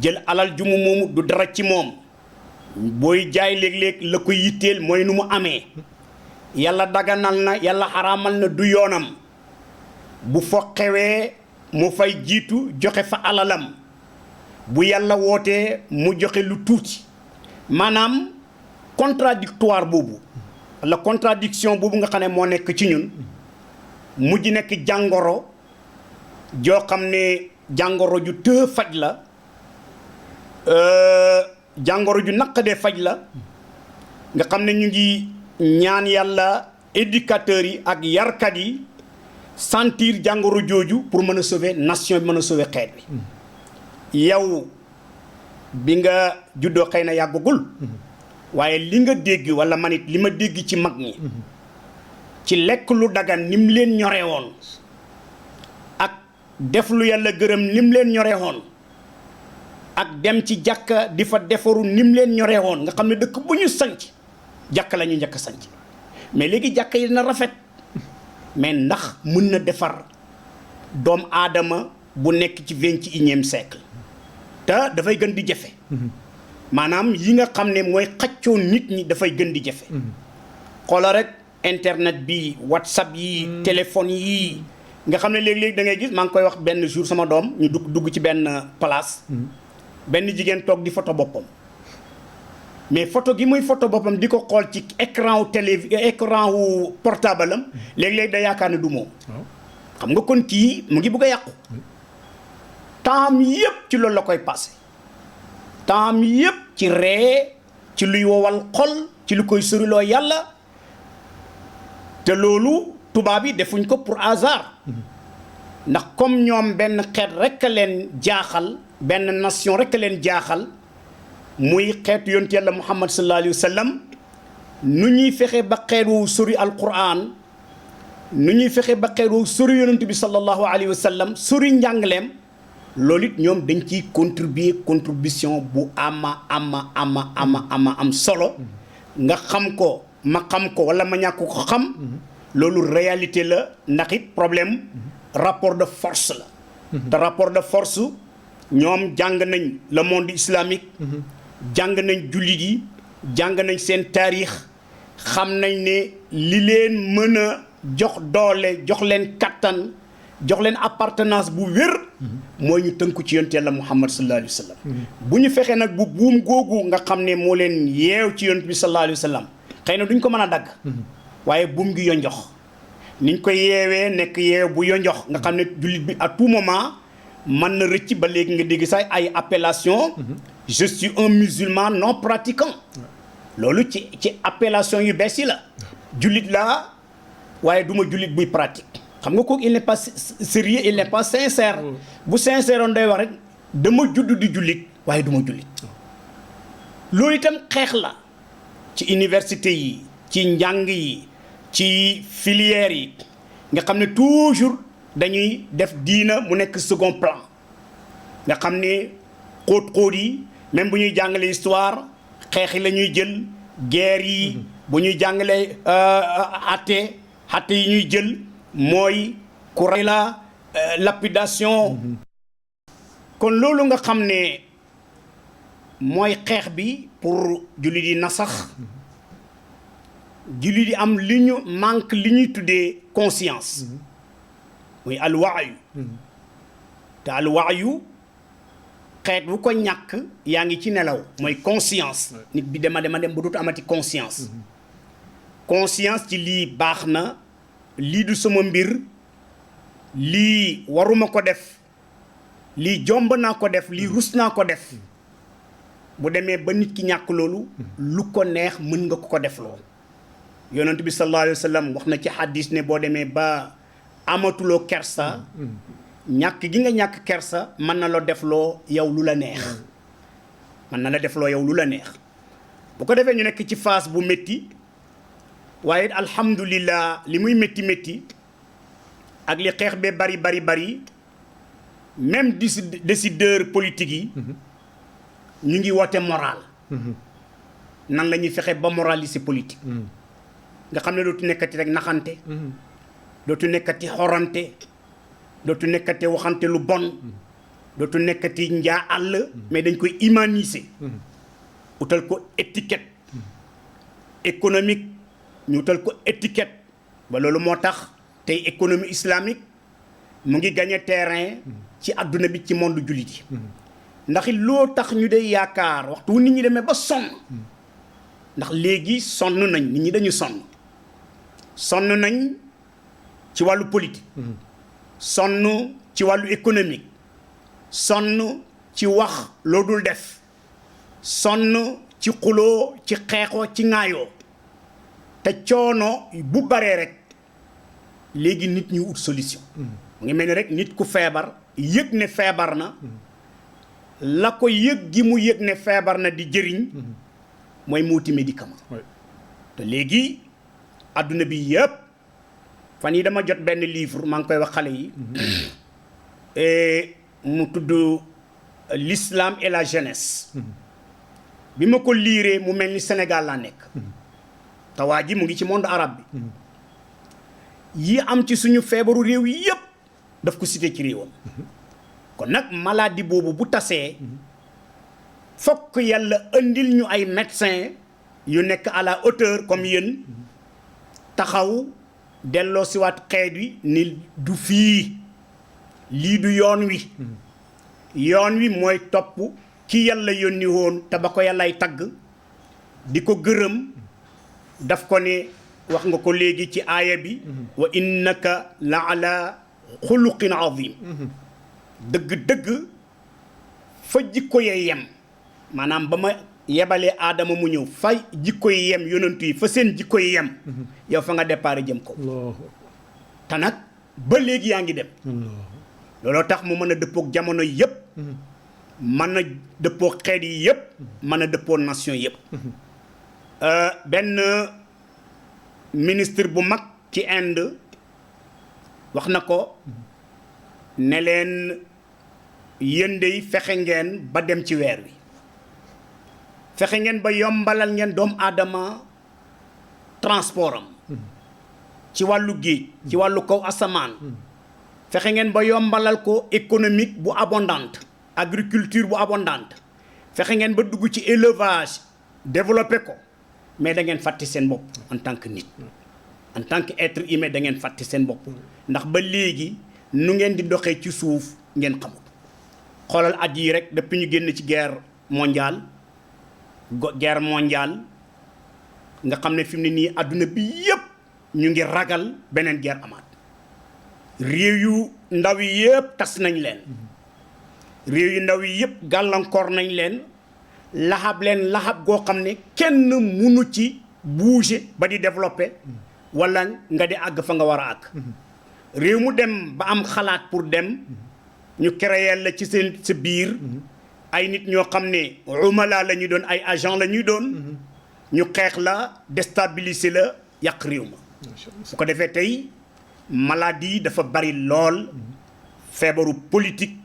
jël alal ju mu moomut du dara ci moom booy jaay léeg-léeg la ko yitteel mooy nu mu amee yàlla daganal na yàlla xaraamal na du yoonam bu fo xewee mu fay jiitu joxe fa alalam bu yàlla wootee mu joxe lu tuuti maanaam contradictoire boobu la contradiction boobu nga xam ne moo nekk ci ñun mujj nekk jàngoro joo xam ne jàngoro ju të faj la jàngoro ju naqadee faj la nga xam ne ñu ngi ñaan yàlla éducateurs yi ak yarkat yi sentir jàngoro jooju pour mën a sauver nation bi mën a sauver xeet bi yow bi nga juddoo xëy na yàggagul waaye li nga dégg wala man it li ma dégg ci mag ñi ci lekk lu dagan ni mu leen ñoree woon ak def lu yàlla gërëm ni mu leen ñoree woon ak dem ci jàkka di fa defaru ni mu leen ñoree woon nga xam ne dëkk bu ñu sanc jàkka la ñu njëkk a sanc mais léegi jàkka yi dina rafet mais ndax mën na defar doom aadama bu nekk ci 21e siècle te dafay gën di jafe maanaam yi nga xam ne mooy xaccoo nit ñi dafay gën di jafe xoola rek internet bi whatsapp yi téléphone yi nga xam ne léegi-léegi da ngay gis maa ngi koy wax benn jour sama doom ñu dugg ci benn place benn jigéen toog di photo boppam mais photo gi muy photo boppam di ko xool ci écran wu écran wu portable am léegi-léegi da yaakaar ne du moom xam nga kon kii mu ngi bëgg a yàqu temps yëpp ci loolu la koy passé temps yëpp ci ree ci luy wowal xol ci lu koy soriloo yàlla te loolu tubaab yi defuñ ko pour hasard ndax comme ñoom benn xeet rek a leen jaaxal benn nation rek a leen jaaxal muy xeetu yonent yàlla Muhammad sallallahu alayhi wa sallam nu ñuy fexe ba xeet woowu sori alquran nu ñuy fexe ba xeet woowu sori yonent bi sallallahu alayhi wa sallam sori njàngaleem loolu it ñoom dañ ciy contribution bu ama am solo nga xam ko ma xam ko wala ma ñàkk ko xam loolu réalité la ndax it problème rapport de force la te rapport de force ñoom jàng nañ le monde islamique jàng nañ jullit yi jàng nañ seen taarix xam nañ ne li leen mën a jox doole jox leen kattan jox leen appartenance bu wér mooy ñu tënku ci yonent yàlla Muhammad sallallahu alayhi wa sallam bu ñu fexee nag bu buum googu nga xam ne moo leen yeew ci yonent bi sallallahu alayhi wa sallam xëy na duñ ko mën a dagg waaye buum gi yonjox niñ ko yeewee nekk yeew bu yonjox nga xam ne jullit bi à tout moment mën na rëcc ba léegi nga dégg sax ay appellation je suis un musulman non pratiquant loolu ci appellation yu bees yi la jullit laa waaye du ma jullit buy pratique xam nga kooku il n'est pas sérieux il n'est pas sincère bu sincère on day wax rek dama judd di jullit waaye du ma jullit loolu itam xeex la ci université yi ci njàng yi ci filière yi nga xam ne toujours dañuy def diina mu nekk second plan nga xam ne xóot-xóot yi même bu ñuy jàngale histoire xeex yi la ñuy jël guerre yi bu ñuy jàngale atte yi ñuy jël mooy ku rey la lapidation kon loolu nga xam ne mooy xeex bi pour jullit yi nasax jullit yi am li ñu manque li ñuy tuddee conscience muy alwaayu te alwaayu xeet bu ko ñàkk yaa ngi ci nelaw mooy conscience nit bi dema dem ba dootu amati conscience conscience ci lii baax na lii du sama mbir lii waruma ko def lii jomb naa ko def lii rus naa ko def bu demee ba nit ki ñàkk loolu lu ko neex mën nga ko def loo yonent bi sallallahu alayhi wa sallam wax na ci hadis ne boo demee ba amatuloo kersa ñàkk gi nga ñàkk kersa mën na la def loo yow lu la neex mën na la def loo yow lu la neex bu ko defee ñu nekk ci phase bu métti waaye alhamdulillah li muy métti ak li xeex bee bari même décideur politique yi ñu ngi woote moral nan la ñuy fexe ba moraliser politique nga xam ne dootu nekkati rek naxante dootu nekkati xorante dootu nekkati waxante lu bon dootu nekkati njaa àll mais dañ koy humaniser utal ko étiquette économique ñu utal ko étiquette ba loolu moo tax tey économie islamique mu ngi gagné terrain ci àdduna bi ci monde jullit yi ndax loo tax ñu day yaakaar waxtu wu nit ñi demee ba sonn ndax léegi sonn nañ nit ñi dañu sonn nañ ci wàllu politique sonn ci wàllu économique sonn ci wax loo dul def sonn ci xuloo ci xeexoo ci ŋaayoo te coono bu baree rek léegi nit ñi ut solution mu ngi mel ni rek nit ku feebar yëg ne feebar na la ko yëg gi mu yëg ne feebar na di jëriñ mooy mu wuti médicament te léegi adduna bi yëpp fan yi dama jot benn livre maa ngi koy wax xale yi mu tudd l'islam et la jeunesse bi ma ko liiree mu mel ni Sénégal laa nekk te waa ji mu ngi ci monde arabe bi yi am ci suñu feebaru réew yi yëpp daf ko cité ci réewam kon nag maladie boobu bu tasee fokk yàlla andil ñu ay médecins yu nekk à la hauteur comme yéen taxaw delloo siwaat xeet wi ni du fii lii du yoon wi mooy topp ki yàlla yónni woon te ba ko yàllay tagg di ko gërëm daf ko ne wax nga ko léegi ci aaya bi wa innaka la ala xuluqin azim dëgg-dëgg fa jikko yee yem maanaam ba ma yebalee aadama mu ñëw fa jikko yi yem yonentu yi fa seen jikko yi yem yow fa nga départ jëm ko te nag ba léegi yaa ngi dem looloo tax mu mën a dëppook jamono yëpp mën a dëppook xeet yi yëpp mën a dëppook nation yëpp benn ministre bu mag ci Inde wax na ko ne leen yéen dey fexe ngeen ba dem ci weer wi fexe ngeen ba yombalal ngeen doomu aadama transport am ci wàllu géej ci wàllu kaw asamaan fexe ngeen ba yombalal ko économique bu abondante agriculture bu abondante fexe ngeen ba dugg ci élevage développé ko mais da ngeen fàtte seen bopp en tant que nit en tant que être humain da ngeen fàtte seen bopp ndax ba léegi nu ngeen di doxee ci suuf ngeen xamul xoolal at yi rek depuis ñu génn ci guerre mondiale nga xam ne fi mu ne nii adduna bi yëpp ñu ngi ragal beneen guerre amaat réew yu ndaw yi yëpp tas nañ leen réew yu ndaw yi yëpp gàllankoor nañ leen laxab goo xam ne kenn munu ci bouger ba di développer wala nga di àgg fa nga war a àgg réew mu dem ba am xalaat pour dem ñu créer la ci seen sa biir ay nit ñoo xam ne umala la ñuy doon ay agent la ñuy doon ñu xeex la déstabiliser la yàq réew ma su ko defee tey maladie dafa bari lool feebaru politique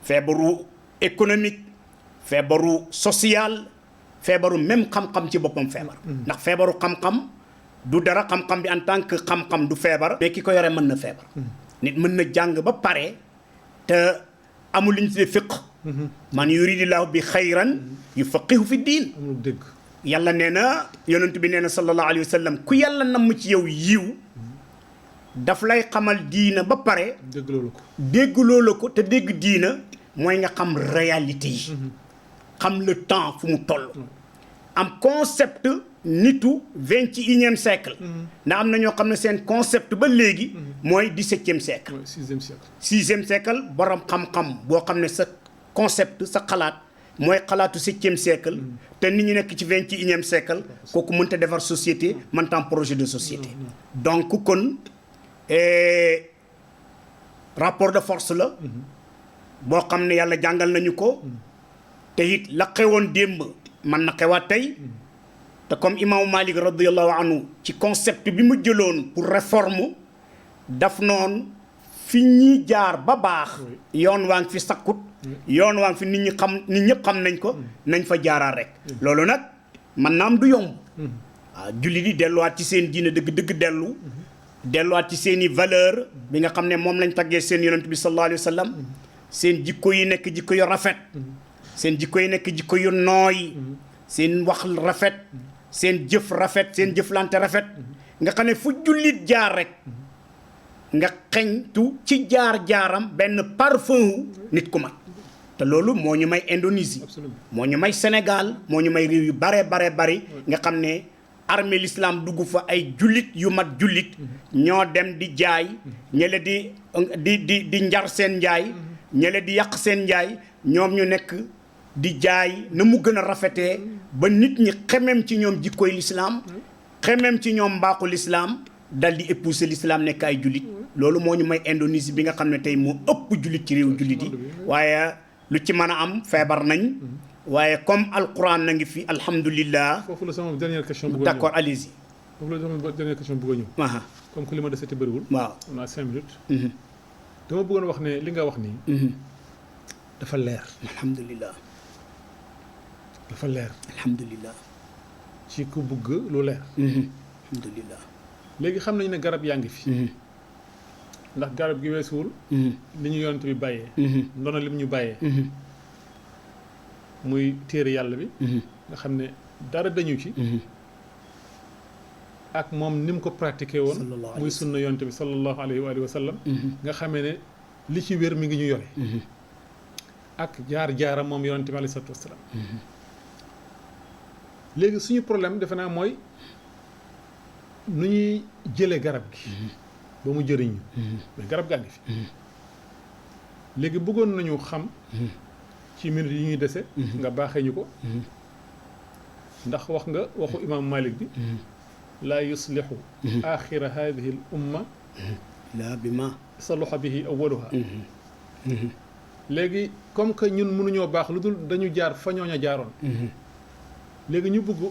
feebaru économique feebaru social feebaru même xam-xam ci boppam feebar ndax feebaru xam-xam du dara xam-xam bi en tant que xam-xam du feebar mais ki ko yore mën na feebar nit mën na jàng ba pare te amul li ñu tuddee fiq man yuridillahu bi xayran yufaqihu fi diin amul dëgg yàlla nee na yonent bi nee na sallallahu alayhi wa sallam ku yàlla namm ci yow yiw daf lay xamal diina ba pare déggloo la ko te dégg diina mooy nga xam réalité yi xam le temps fu mu toll am concept nitu 21e siècle ndax am na ñoo xam ne seen concept ba léegi mooy 17e siècle 6e siècle borom xam-xam boo xam ne sa concept sa xalaat mooy xalaatu 7e siècle te nit ñi nekk ci 21e siècle kooku mënta defar société mënta am projet de société donc kon rapport de force la boo xam ne yàlla jàngal nañu ko te it la xewoon démb man na xewaat tey te comme imaamu Malik radiyallahu anhu ci concept bi mu jëloon pour réforme daf noonu fi ñi jaar ba baax yoon waa ngi fi sakkut yoon waa ngi fi nit ñëpp xam nañ ko nañ fa jaaraat rek loolu nag man naam du yomb waaw jullit yi delluwaat ci seen diine dëgg delluwaat ci seen i valeur bi nga xam ne moom lañ taggee seen yonent bi sallallahu alayhi wa sallam seen jikko yi nekk jikko yu rafet seen jikko yi nekk jikko yu nooy seen wax rafet seen jëf rafet seen jëflante rafet nga xam ne fu jullit jaar rek nga xeñtu ci jaar-jaaram benn parfum nit ku mat te loolu moo ñu may Indonésie moo ñu may Sénégal moo ñu may réew yu bari nga xam ne armée l'islam dugg fa ay jullit yu mat jullit ñoo dem di jaay ñele di njar seen njaay ñele di yàq seen njaay ñoom ñu nekk di jaay na mu gën a rafetee ba nit ñi xemem ci ñoom jikkoy l'islam xemem ci ñoom mbaaxu l'islam dal di épouser l'islam nekk ay jullit loolu moo ñu may Indonésie bi nga xam ne tey moo ëpp jullit ci réew jullit yi waaye lu ci mën a am feebar nañ waaye comme alquran na ngi fi alhamdulillah. foofu la sama dernière question bëgg a ñëw d'accord allez-y. foofu la sama dernière question bëgg a ñëw. comme que li ma desati bëriwul. waaw on a 5 minutes. dama bëggoon wax ne li nga wax nii. dafa leer. alhamdulillah. dafa leer. alhamdulillah. ci ku bëgg lu leer. alhamdulillah. léegi xam nañu ne garab yaa ngi fi. ndax garab gi weesuwul. li ñu yonent bi bàyyee. ndono lim ñu bàyyee. muy téere yàlla bi nga xam ne dara dañu ci ak moom ni mu ko pratiqué woon muy sunna yonte bi sallallahu alayhi wa sallam nga xamee ne li ci wér mi ngi ñu yore ak jaar-jaaram moom yonte bi alayhi salaatu wasalaam léegi suñu problème defe naa mooy nu ñuy jëlee garab gi ba mu jëriñ ñu mais garab gaa ngi fi léegi bëggoon nañu xam ci minutes yi ñuy dese nga baaxee ñu ko ndax wax nga waxu imam Malik bi laa yuslihu axira hadihi l umma laa bi ma saluha bihi awaluha léegi comme que ñun mënuñoo baax lu dul dañu jaar fa ñooña jaaroon léegi ñu bëgg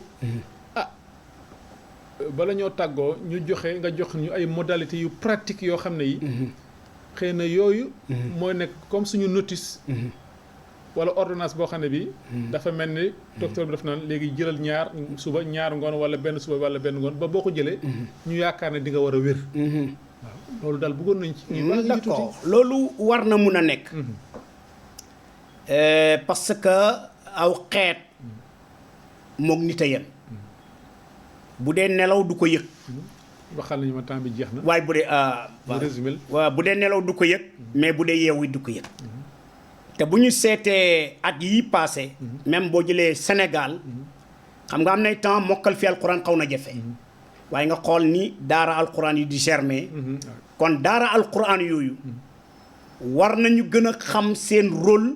bala ñoo tàggoo ñu joxe nga jox ñu ay modalités yu pratique yoo xam ne yi xëy na yooyu mooy nekk comme suñu notice wala ordonnance boo xam ne bi dafa mel ni docteur bi daf naan léegi jëlal ñaar suba ñaar ngoon wala benn suba wala benn ngoon ba boo ko jëlee ñu yaakaar ne di nga war a wér waaw loolu daal bëggoon nañ ci d'accord loolu war na mun a nekk parce que aw xeet moog nit a yem bu dee nelaw du ko yëg waxal nañu ma temps bi jeex na waaye bu dee résumé waaw bu dee nelaw du ko yëg mais bu dee yeewu du ko yëg te bu ñu seetee at yi passé même boo jëlee Sénégal xam nga am nay temps mokkal fi alquran xaw na jafe waaye nga xool ni daara alquran yi di germer kon daara alquran yooyu war nañu gën a xam seen rôle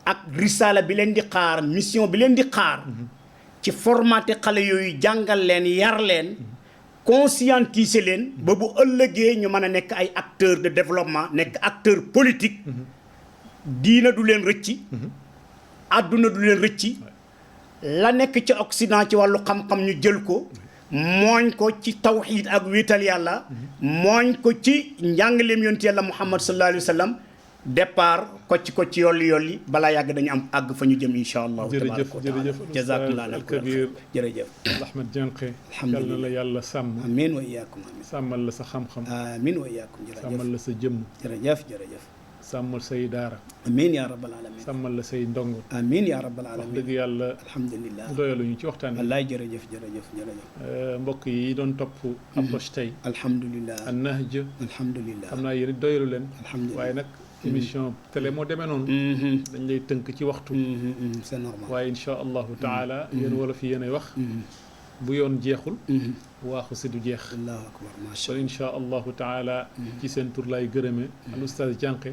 ak risala bi leen di xaar mission bi leen di xaar ci formaté xale yooyu jàngal leen yar leen conscientiser leen ba bu ëllëgee ñu mën a nekk ay acteurs de développement nekk acteur politique diina du leen rëcci àdduna du leen rëcci la nekk ci Occident ci wàllu xam-xam ñu jël ko mooñ ko ci tawxiid ak wéetal yàlla mooñ ko ci njàngaleem yonent yàlla Muhammad sallallahu alayhi wa sallam départ ko ci yolli balaa yàgg dañu am àgg fa ñu jëm insha allah jërëjëf jazakallah al-kabir jërëjëf Ahmed Diankhe yal na la yàlla sàmm amiin wa iyaakum amiin sàmmal la sa xam-xam amiin wa iyaakum jërëjëf sàmmal la sa jëmm jërëjëf sàmmal say daara amiin yaa rabbal alamin sàmmal la say ndongo amiin yaa rabbal alamin wax dëgg yàlla alhamdulillah doyaluñu ci waxtaan wallaay jërëjëf mbokk yi doon topp approche tey alhamdulillah an-Nahj alhamdulillah xam naa yéen doyalu leen alhamdulillah waaye nag émission télé moo demee noonu dañ lay tënk ci waxtu c'est normal waaye insha allahu taala yéen wala fi yéenay wax bu yoon jeexul waaxu si du jeex allahu akbar macha kon insha allahu taala ci seen tur laay gërëme al oustaz Diankhe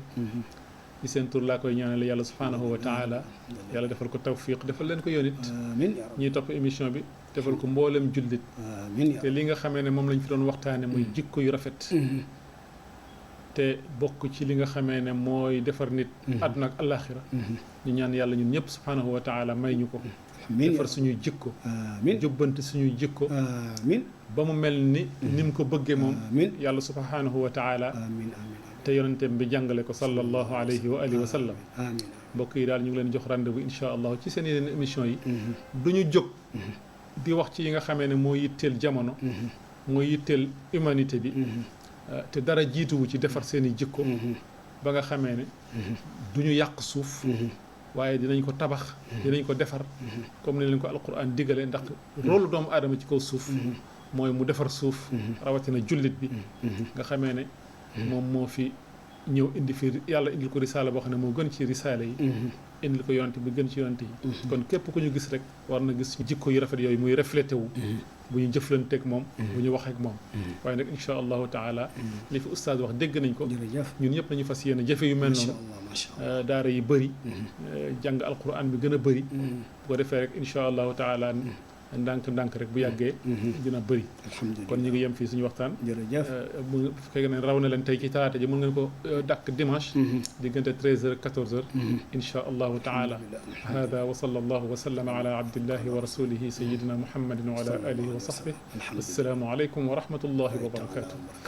ci seen tur laa koy ñaanale yàlla subhanahu wa taala yàlla defal ko tawfiq defal leen ko yoon it amiin ñuy topp émission bi defal ko mboolem jullit amiin te li nga xamee ne moom lañ fi doon waxtaane muy jikko yu rafet te bokk ci li nga xamee ne mooy defar nit àdduna ak alaxira ñu ñaan yàlla ñun ñëpp subhanahu wa taala may ñu ko defar suñuy jikko jubbante suñuy jikko amiin ba mu mel ni mu ko bëggee moom amiin yàlla subhanahu wa taala amiin te yonenteem bi jàngale ko sallallahu alayhi wa alihi wa sallam. amiin mbokk yi daal ñu ngi leen jox rendez-vous incha allah ci seen yeneen émission yi. du ñu jóg. di wax ci yi nga xamee ne moo yitteel jamono. moo yitteel humanité bi. te dara jiituwu ci defar seen i jikko. ba nga xamee ne. du ñu yàq suuf. waaye dinañ ko tabax. dinañ ko defar. comme ni leen ko alquran digale ndax rôle doomu aadama ci kaw suuf. mooy mu defar suuf. rawatina jullit bi. nga xamee ne. moom moo fi ñëw indi fi yàlla indil ko risaala boo xam ne moo gën ci risaala yi. indil ko yonent bi gën ci yonent yi. kon képp ku ñu gis rek war na gis jikko yu rafet yooyu muy reflété wu. bu ñu jëflanteeg moom. bu ñu waxeek moom. waaye nag incha allahu taala. li fi ustaaz wax dégg nañ ko. ñun ñëpp nañu fas yéene jëfe yu mel noonu. daara yi bëri. jàng alquran bi gën a bëri. bu ko defee rek incha allahu taala. ndànk rek bu yàggee. dina bëri. alhamdulilah kon ñu ngi yem fii suñu waxtaan. jërëjëf mu fekkee ne raw na leen tey ci talaata ji mën ngeen ko dàkk dimanche. diggante 13h ak 14h. incha allahu taala. hada wa sallallahu wa sallama ala abdillahi wa rasulihi sayyidina muhammadin wa ala alihi wa sahbihi. assalaamu aleykum wa rahmatullahi wa barakatuh.